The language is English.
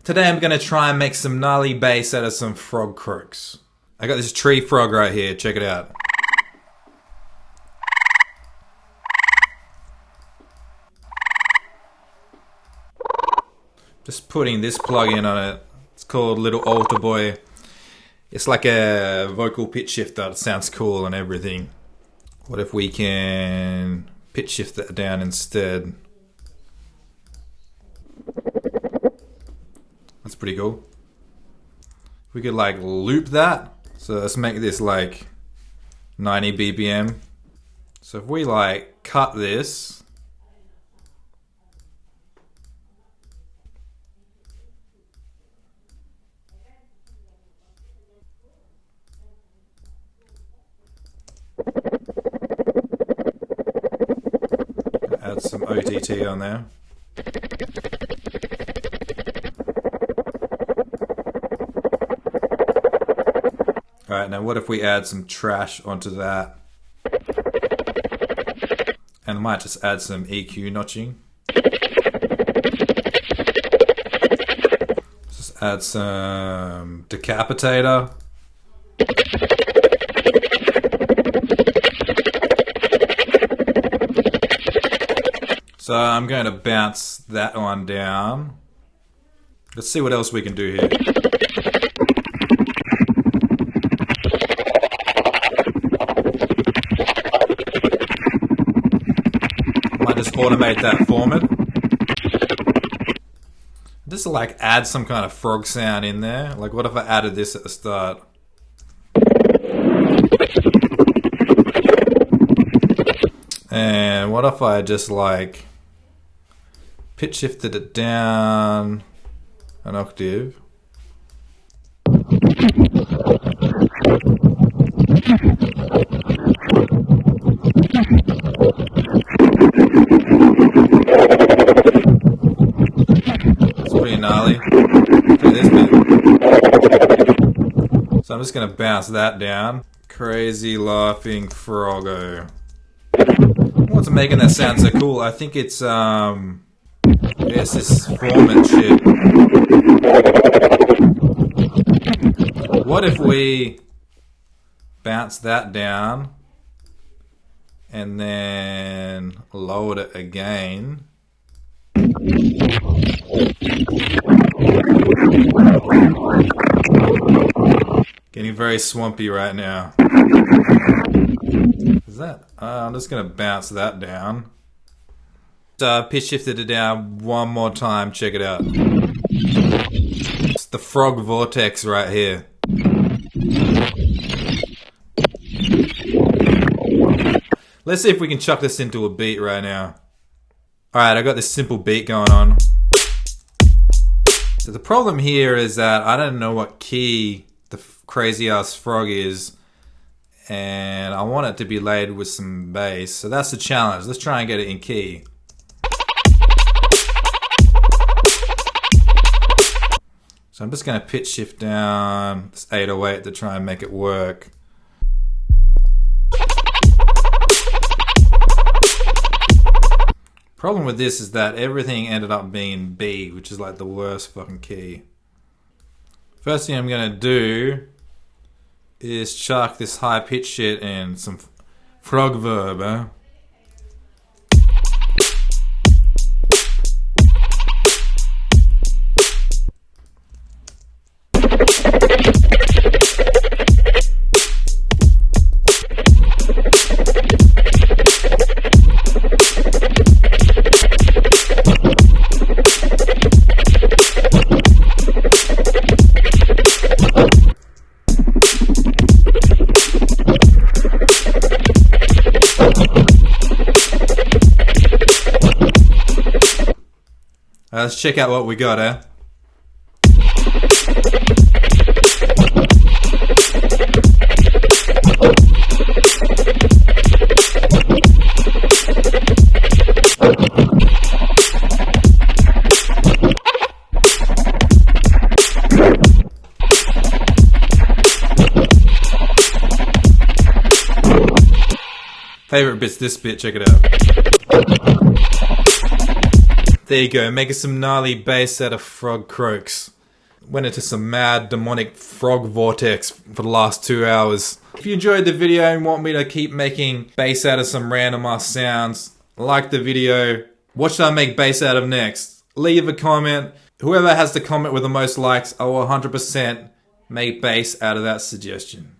Today I'm going to try and make some gnarly bass out of some frog croaks. I got this tree frog right here, check it out. Just putting this plug-in on it. It's called Little Altar Boy. It's like a vocal pitch shifter. It sounds cool and everything. What if we can pitch shift that down instead? That's pretty cool. We could like loop that. So let's make this like 90 BPM. So if we like cut this. Add some OTT on there. Alright, now what if we add some trash onto that? And I might just add some EQ notching. Just add some decapitator. So I'm going to bounce that one down. Let's see what else we can do here. Might just automate that format. Just like add some kind of frog sound in there. Like what if I added this at the start? And what if I just like pitch shifted it down an octave? It's pretty gnarly. Look at this bit. So I'm just going to bounce that down. Crazy laughing froggo. What's making that sound so cool? I think it's it's this format shit. What if we bounce that down and then lowered it again? Getting very swampy right now. Is that? I'm just going to bounce that down. Pitch shifted it down one more time. Check it out. It's the frog vortex right here. Let's see if we can chuck this into a beat right now. Alright, I got this simple beat going on. So the problem here is that I don't know what key the crazy ass frog is. And I want it to be laid with some bass. So that's the challenge. Let's try and get it in key. So I'm just going to pitch shift down this 808 to try and make it work. Problem with this is that everything ended up being B, which is like the worst fucking key. First thing I'm going to do is chuck this high pitch shit and some frog verb, eh? Let's check out what we got, eh? Favorite bit's this bit, check it out. There you go, making some gnarly bass out of frog croaks. Went into some mad demonic frog vortex for the last 2 hours. If you enjoyed the video and want me to keep making bass out of some random ass sounds, like the video. What should I make bass out of next? Leave a comment. Whoever has the comment with the most likes, I will 100% make bass out of that suggestion.